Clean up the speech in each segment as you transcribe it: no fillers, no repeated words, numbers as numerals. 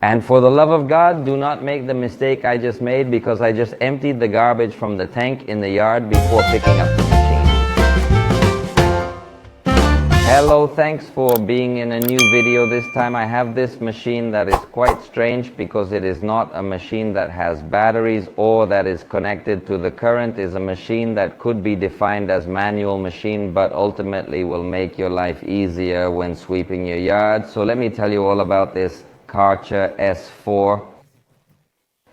And for the love of God, do not make the mistake I just made, because I just emptied the garbage from the tank in the yard before picking up the machine. Hello, thanks for being in a new video. This time I have this machine that is quite strange, because it is not a machine that has batteries or that is connected to the current. It's a machine that could be defined as manual machine, but ultimately will make your life easier when sweeping your yard. So let me tell you all about this Karcher S4.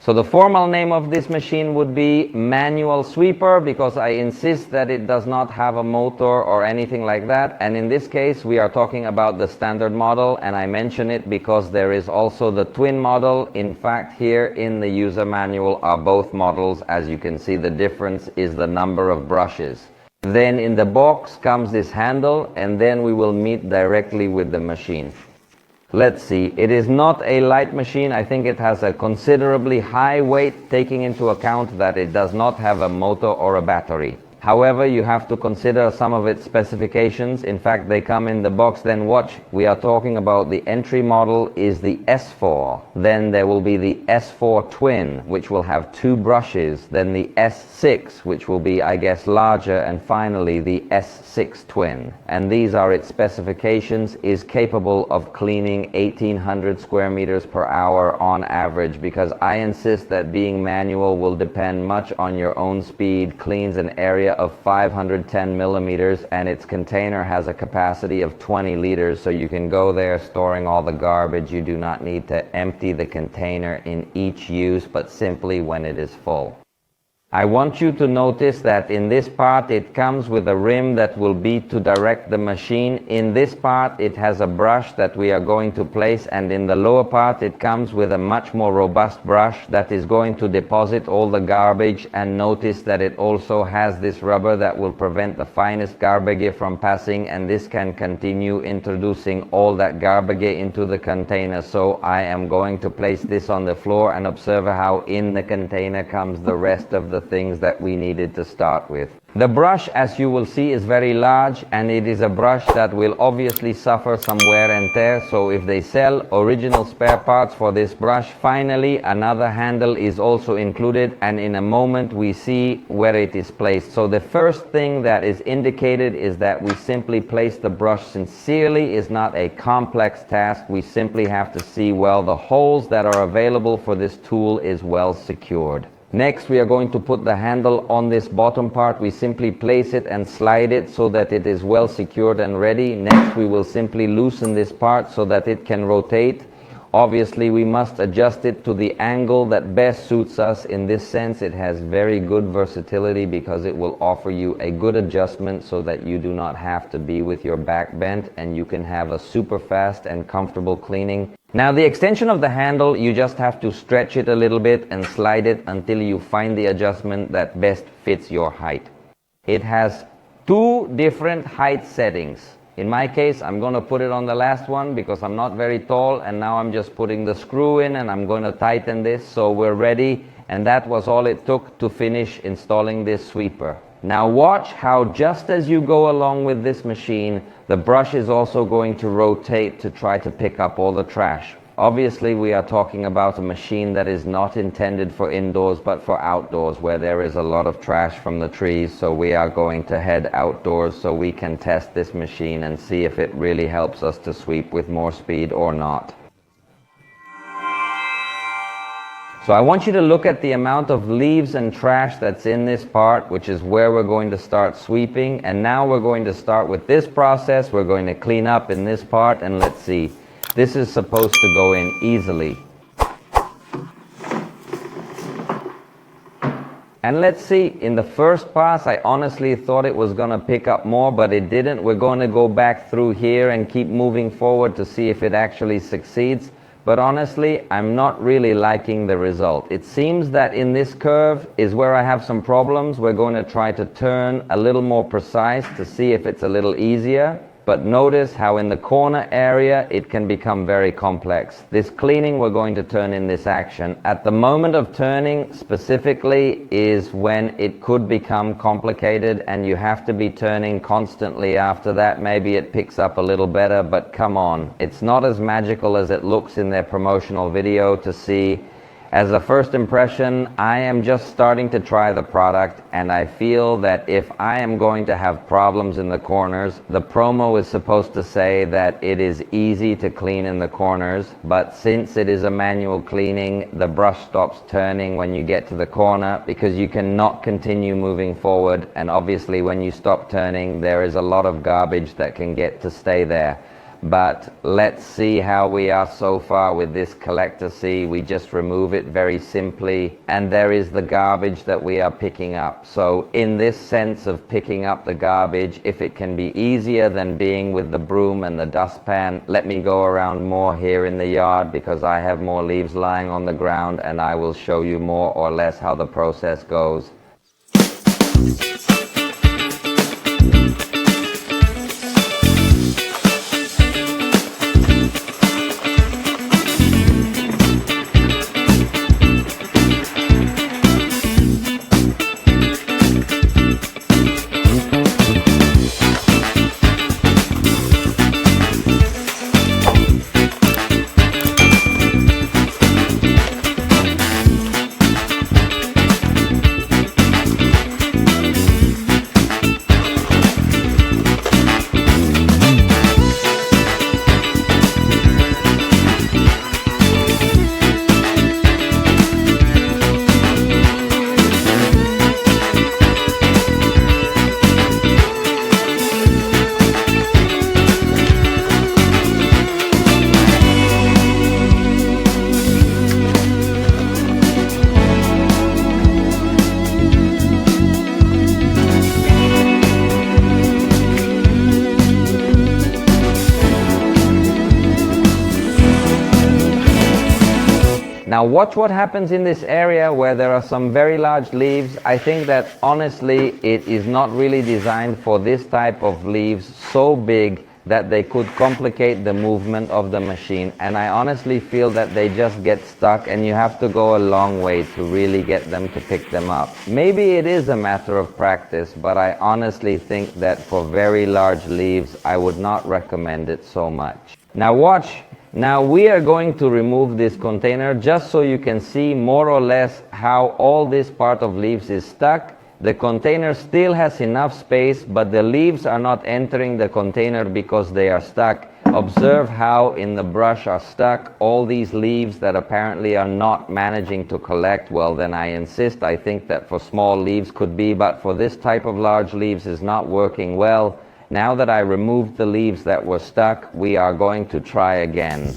So the formal name of this machine would be manual sweeper, because I insist that it does not have a motor or anything like that. And in this case we are talking about the standard model, and I mention it because there is also the twin model. In fact, here in the user manual are both models. As you can see, the difference is the number of brushes. Then in the box comes this handle, and then we will meet directly with the machine. Let's see, it is not a light machine. I think it has a considerably high weight, taking into account that it does not have a motor or a battery. However, you have to consider some of its specifications. In fact, they come in the box. Then watch, we are talking about the entry model is the S4. Then there will be the S4 Twin, which will have 2 brushes. Then the S6, which will be, I guess, larger. And finally, the S6 Twin. And these are its specifications. Is capable of cleaning 1800 square meters per hour on average, because I insist that being manual will depend much on your own speed. Cleans an area of 510 millimeters, and its container has a capacity of 20 liters, so you can go there storing all the garbage. You do not need to empty the container in each use, but simply when it is full. I want you to notice that in this part it comes with a rim that will be to direct the machine. In this part it has a brush that we are going to place, and in the lower part it comes with a much more robust brush that is going to deposit all the garbage. And notice that it also has this rubber that will prevent the finest garbage from passing, and this can continue introducing all that garbage into the container. So I am going to place this on the floor, and observe how in the container comes the rest of the things that we needed to start with. The brush, as you will see, is very large, and it is a brush that will obviously suffer some wear and tear. So if they sell original spare parts for this brush, finally another handle is also included, and in a moment we see where it is placed. So the first thing that is indicated is that we simply place the brush sincerely. Is not a complex task. We simply have to see well the holes that are available for this tool is well secured. Next, we are going to put the handle on this bottom part. We simply place it and slide it so that it is well secured and ready. Next, we will simply loosen this part so that it can rotate. Obviously, we must adjust it to the angle that best suits us. In this sense, it has very good versatility, because it will offer you a good adjustment so that you do not have to be with your back bent, and you can have a super fast and comfortable cleaning. Now, the extension of the handle, you just have to stretch it a little bit and slide it until you find the adjustment that best fits your height. It has 2 different height settings. In my case, I'm going to put it on the last one because I'm not very tall, and now I'm just putting the screw in, and I'm going to tighten this so we're ready. And that was all it took to finish installing this sweeper. Now watch how, just as you go along with this machine, the brush is also going to rotate to try to pick up all the trash. Obviously, we are talking about a machine that is not intended for indoors, but for outdoors, where there is a lot of trash from the trees. So we are going to head outdoors so we can test this machine and see if it really helps us to sweep with more speed or not. So I want you to look at the amount of leaves and trash that's in this part, which is where we're going to start sweeping. And now we're going to start with this process. We're going to clean up in this part, and let's see. This is supposed to go in easily. And let's see, in the first pass, I honestly thought it was going to pick up more, but it didn't. We're going to go back through here and keep moving forward to see if it actually succeeds. But honestly, I'm not really liking the result. It seems that in this curve is where I have some problems. We're going to try to turn a little more precise to see if it's a little easier. but notice how in the corner area it can become very complex. This cleaning we're going to turn in this action. At the moment of turning specifically is when it could become complicated and you have to be turning constantly after that. Maybe it picks up a little better, but come on. It's not as magical as it looks in their promotional video to see. As a first impression, I am just starting to try the product, and I feel that if I am going to have problems in the corners, the promo is supposed to say that it is easy to clean in the corners, but since it is a manual cleaning, the brush stops turning when you get to the corner because you cannot continue moving forward, and obviously when you stop turning, there is a lot of garbage that can get to stay there. But let's see how we are so far with this collector C. We just remove it very simply, and there is the garbage that we are picking up. So in this sense of picking up the garbage, if it can be easier than being with the broom and the dustpan, let me go around more here in the yard because I have more leaves lying on the ground, and I will show you more or less how the process goes. Now watch what happens in this area where there are some very large leaves. I think that honestly it is not really designed for this type of leaves so big that they could complicate the movement of the machine, and I honestly feel that they just get stuck and you have to go a long way to really get them to pick them up. Maybe it is a matter of practice, but I honestly think that for very large leaves I would not recommend it so much. Now watch. Now we are going to remove this container just so you can see more or less how all this part of leaves is stuck. The container still has enough space, but the leaves are not entering the container because they are stuck. Observe how in the brush are stuck all these leaves that apparently are not managing to collect. Well, then I insist, I think that for small leaves could be, but for this type of large leaves is not working well. Now that I removed the leaves that were stuck, we are going to try again.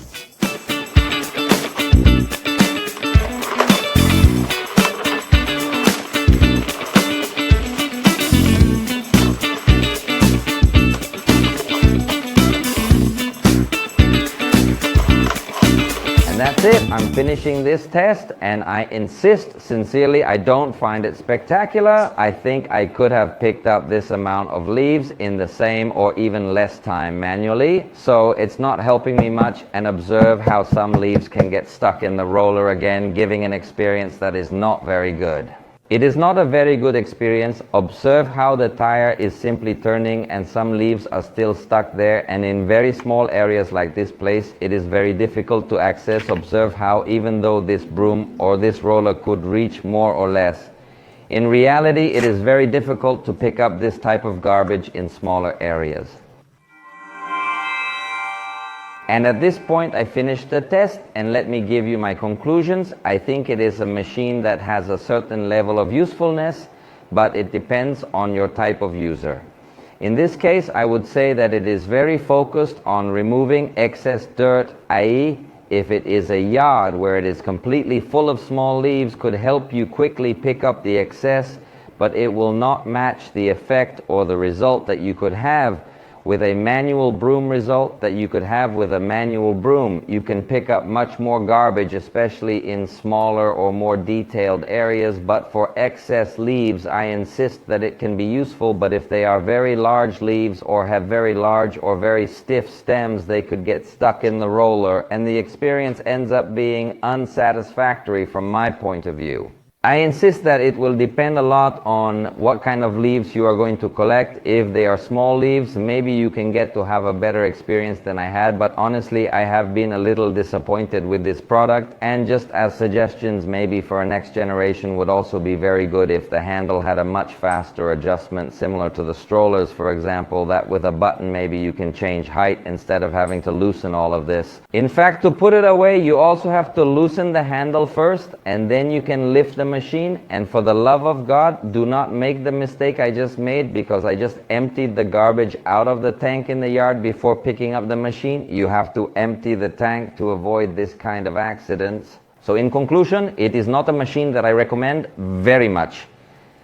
And that's it. I'm finishing this test, and I insist sincerely, I don't find it spectacular. I think I could have picked up this amount of leaves in the same or even less time manually. So it's not helping me much, and observe how some leaves can get stuck in the roller again, giving an experience that is not very good. It is not a very good experience. Observe how the tire is simply turning and some leaves are still stuck there, and in very small areas like this place it is very difficult to access. Observe how even though this broom or this roller could reach more or less, in reality it is very difficult to pick up this type of garbage in smaller areas. And at this point I finished the test, and let me give you my conclusions. I think it is a machine that has a certain level of usefulness, but it depends on your type of user. In this case, I would say that it is very focused on removing excess dirt, i.e., if it is a yard where it is completely full of small leaves, could help you quickly pick up the excess, but it will not match the effect or the result that you could have with a manual broom result that you could have with a manual broom. You can pick up much more garbage, especially in smaller or more detailed areas, but for excess leaves, I insist that it can be useful, but if they are very large leaves or have very large or very stiff stems, they could get stuck in the roller, and the experience ends up being unsatisfactory from my point of view. I insist that it will depend a lot on what kind of leaves you are going to collect. If they are small leaves, maybe you can get to have a better experience than I had, but honestly, I have been a little disappointed with this product, and just as suggestions, maybe for a next generation would also be very good if the handle had a much faster adjustment, similar to the strollers, for example, that with a button maybe you can change height instead of having to loosen all of this. In fact, to put it away, you also have to loosen the handle first, and then you can lift the machine. And for the love of God, do not make the mistake I just made, because I just emptied the garbage out of the tank in the yard before picking up the machine. You have to empty the tank to avoid this kind of accidents. So in conclusion, it is not a machine that I recommend very much.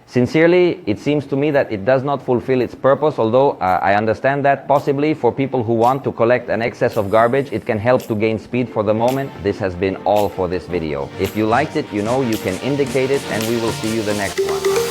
Sincerely, it seems to me that it does not fulfill its purpose, although I understand that possibly for people who want to collect an excess of garbage, it can help to gain speed for the moment. This has been all for this video. If you liked it, you know you can indicate it, and we will see you the next one.